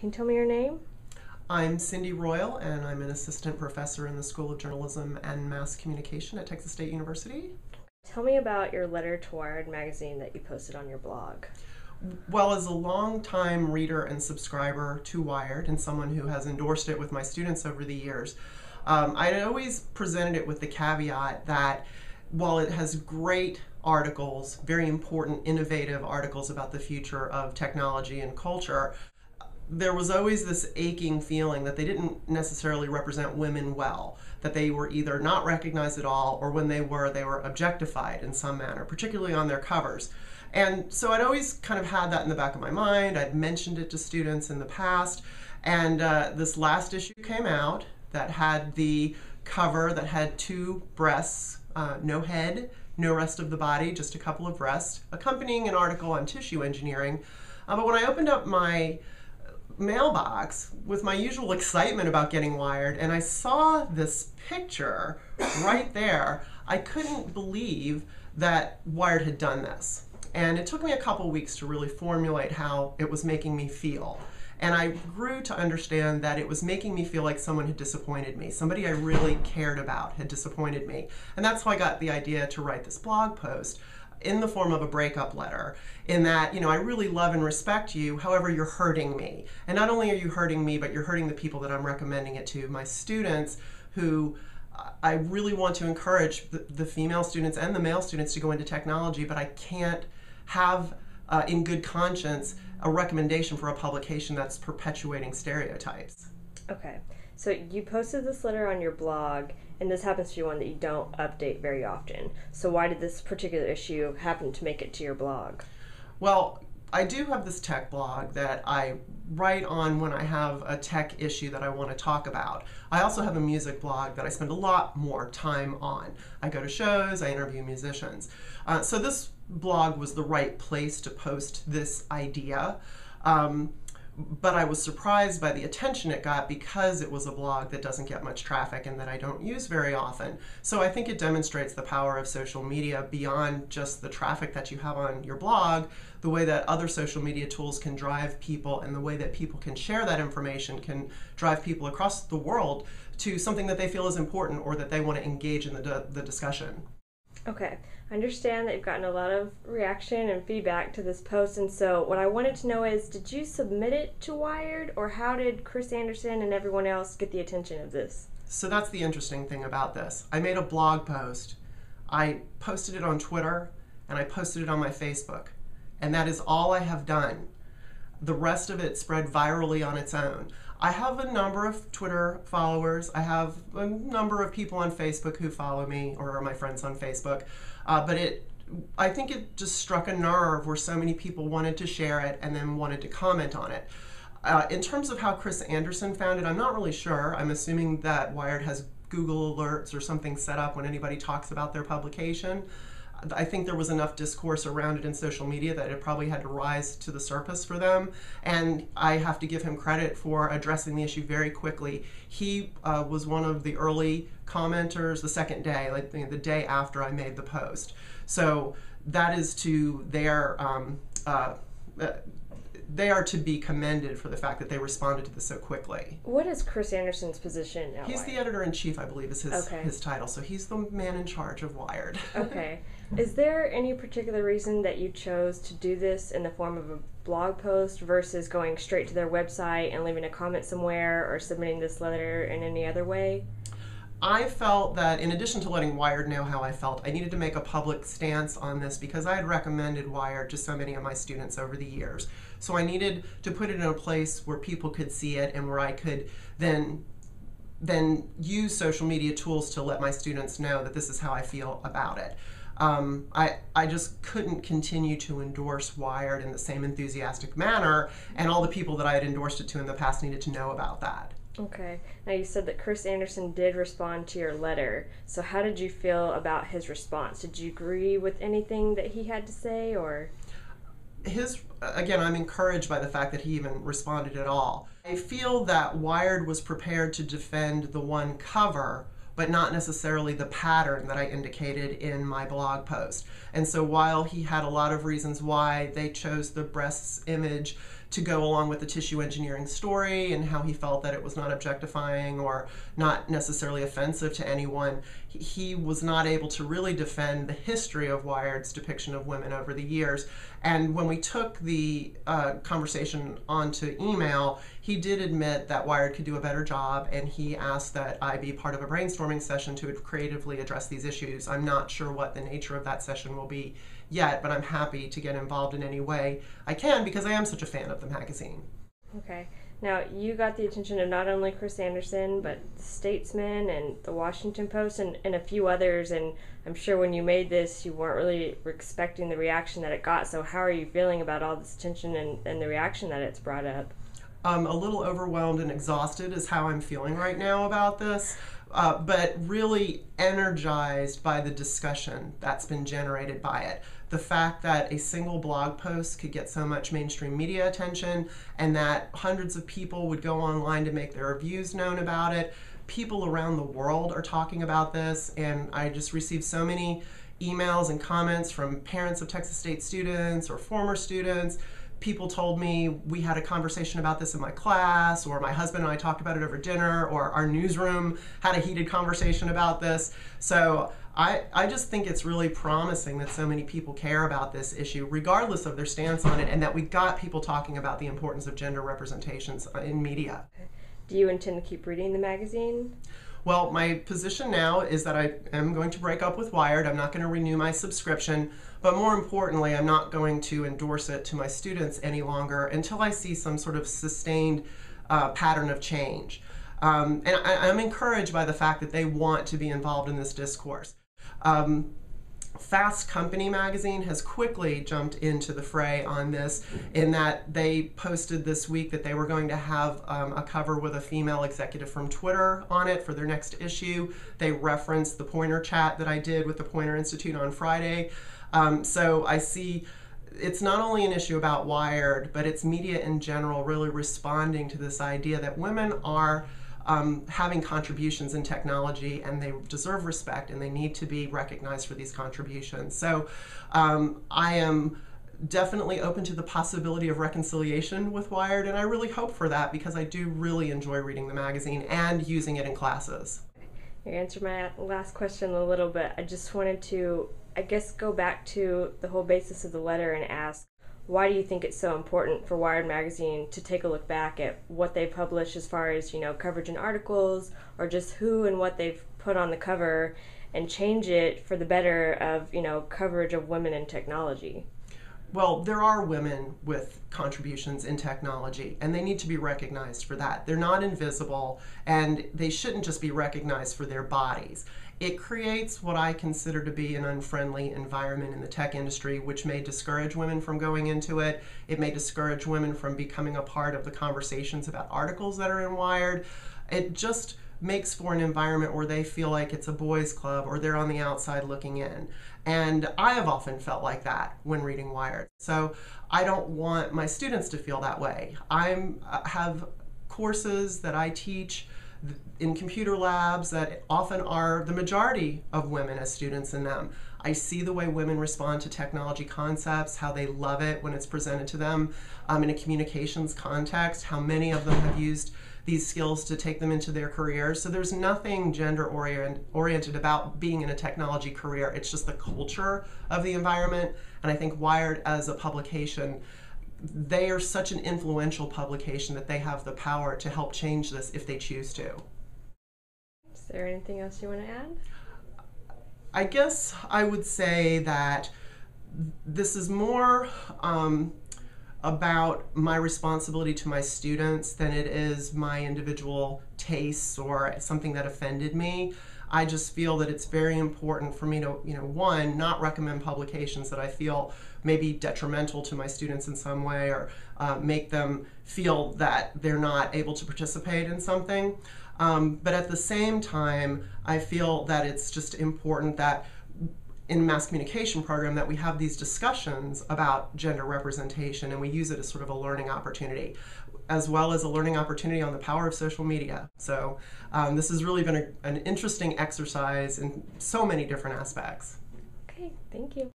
Can you tell me your name? I'm Cindy Royal, and I'm an assistant professor in the School of Journalism and Mass Communication at Texas State University. Tell me about your letter to Wired magazine that you posted on your blog. Well, as a longtime reader and subscriber to Wired, and someone who has endorsed it with my students over the years, I always presented it with the caveat that while it has great articles, very important, innovative articles about the future of technology and culture, there was always this aching feeling that they didn't necessarily represent women well, that they were either not recognized at all, or when they were objectified in some manner, particularly on their covers. And so I'd always kind of had that in the back of my mind. I'd mentioned it to students in the past, and this last issue came out that had the cover that had two breasts, no head, no rest of the body, just a couple of breasts, accompanying an article on tissue engineering. But when I opened up my mailbox with my usual excitement about getting Wired, and I saw this picture right there, I couldn't believe that Wired had done this. And it took me a couple weeks to really formulate how it was making me feel. And I grew to understand that it was making me feel like someone had disappointed me. Somebody I really cared about had disappointed me. And that's how I got the idea to write this blog post in the form of a breakup letter, in that, I really love and respect you, however, you're hurting me. And not only are you hurting me, but you're hurting the people that I'm recommending it to, my students, who I really want to encourage the female students and the male students to go into technology, but I can't have, in good conscience, a recommendation for a publication that's perpetuating stereotypes. Okay, so you posted this letter on your blog, and this happens to be one that you don't update very often. So why did this particular issue happen to make it to your blog? Well, I do have this tech blog that I write on when I have a tech issue that I want to talk about. I also have a music blog that I spend a lot more time on. I go to shows, I interview musicians. So this blog was the right place to post this idea. But I was surprised by the attention it got because it was a blog that doesn't get much traffic and that I don't use very often. So I think it demonstrates the power of social media beyond just the traffic that you have on your blog, the way that other social media tools can drive people and the way that people can share that information can drive people across the world to something that they feel is important or that they want to engage in the discussion. Okay, I understand that you've gotten a lot of reaction and feedback to this post, and so what I wanted to know is, did you submit it to Wired, or how did Chris Anderson and everyone else get the attention of this? So that's the interesting thing about this. I made a blog post, I posted it on Twitter, and I posted it on my Facebook, and that is all I have done. The rest of it spread virally on its own. I have a number of Twitter followers. I have a number of people on Facebook who follow me or are my friends on Facebook. But I think it just struck a nerve where so many people wanted to share it and then wanted to comment on it. In terms of how Chris Anderson found it, I'm not really sure. I'm assuming that Wired has Google alerts or something set up when anybody talks about their publication. I think there was enough discourse around it in social media that it probably had to rise to the surface for them. And I have to give him credit for addressing the issue very quickly. He was one of the early commenters the second day, like the day after I made the post. So that is to their, they are to be commended for the fact that they responded to this so quickly. What is Chris Anderson's position at He's Wired? the editor-in-chief, I believe, is his title. So he's the man in charge of Wired. Okay. Is there any particular reason that you chose to do this in the form of a blog post versus going straight to their website and leaving a comment somewhere or submitting this letter in any other way? I felt that in addition to letting Wired know how I felt, I needed to make a public stance on this because I had recommended Wired to so many of my students over the years. So I needed to put it in a place where people could see it and where I could then use social media tools to let my students know that this is how I feel about it. I just couldn't continue to endorse Wired in the same enthusiastic manner, and all the people that I had endorsed it to in the past needed to know about that. Okay. Now you said that Chris Anderson did respond to your letter. So how did you feel about his response? Did you agree with anything that he had to say, or? Again, I'm encouraged by the fact that he even responded at all. I feel that Wired was prepared to defend the one cover, but not necessarily the pattern that I indicated in my blog post. And so while he had a lot of reasons why they chose the breasts image to go along with the tissue engineering story and how he felt that it was not objectifying or not necessarily offensive to anyone. He was not able to really defend the history of Wired's depiction of women over the years. And when we took the conversation onto email, he did admit that Wired could do a better job, and he asked that I be part of a brainstorming session to creatively address these issues. I'm not sure what the nature of that session will be yet, but I'm happy to get involved in any way I can because I am such a fan of the magazine. Okay. Now, you got the attention of not only Chris Anderson, but Statesman and the Washington Post and a few others, and I'm sure when you made this, you weren't really expecting the reaction that it got, so how are you feeling about all this attention and the reaction that it's brought up? A little overwhelmed and exhausted is how I'm feeling right now about this, but really energized by the discussion that's been generated by it. The fact that a single blog post could get so much mainstream media attention and that hundreds of people would go online to make their views known about it. People around the world are talking about this, and I just received so many emails and comments from parents of Texas State students or former students. People told me we had a conversation about this in my class, or my husband and I talked about it over dinner, or our newsroom had a heated conversation about this. So I just think it's really promising that so many people care about this issue, regardless of their stance on it, and that we got people talking about the importance of gender representations in media. Do you intend to keep reading the magazine? Well, my position now is that I am going to break up with Wired. I'm not going to renew my subscription, but more importantly, I'm not going to endorse it to my students any longer until I see some sort of sustained pattern of change. And I'm encouraged by the fact that they want to be involved in this discourse. Fast Company magazine has quickly jumped into the fray on this, in that they posted this week that they were going to have a cover with a female executive from Twitter on it for their next issue. They referenced the Pointer chat that I did with the Pointer Institute on Friday. So I see it's not only an issue about Wired, but it's media in general really responding to this idea that women are having contributions in technology, and they deserve respect, and they need to be recognized for these contributions. So I am definitely open to the possibility of reconciliation with Wired, and I really hope for that because I do really enjoy reading the magazine and using it in classes. You answered my last question a little bit. I just wanted to, I guess, go back to the whole basis of the letter and ask, why do you think it's so important for Wired magazine to take a look back at what they publish as far as, coverage in articles, or just who and what they've put on the cover, and change it for the better of, coverage of women in technology? Well, there are women with contributions in technology, and they need to be recognized for that. They're not invisible, and they shouldn't just be recognized for their bodies. It creates what I consider to be an unfriendly environment in the tech industry, which may discourage women from going into it. It may discourage women from becoming a part of the conversations about articles that are in Wired. It just makes for an environment where they feel like it's a boys' club, or they're on the outside looking in. And I have often felt like that when reading Wired. So I don't want my students to feel that way. I have courses that I teach in computer labs that often are the majority of women as students in them. I see the way women respond to technology concepts, how they love it when it's presented to them in a communications context, how many of them have used these skills to take them into their careers. So there's nothing gender oriented about being in a technology career. It's just the culture of the environment. And I think Wired as a publication, they are such an influential publication that they have the power to help change this if they choose to. Is there anything else you want to add? I guess I would say that this is more about my responsibility to my students than it is my individual tastes or something that offended me. I just feel that it's very important for me to, one, not recommend publications that I feel may be detrimental to my students in some way, or make them feel that they're not able to participate in something. But at the same time, I feel that it's just important that in a mass communication program that we have these discussions about gender representation, and we use it as sort of a learning opportunity, as well as a learning opportunity on the power of social media. So this has really been an interesting exercise in so many different aspects. Okay, thank you.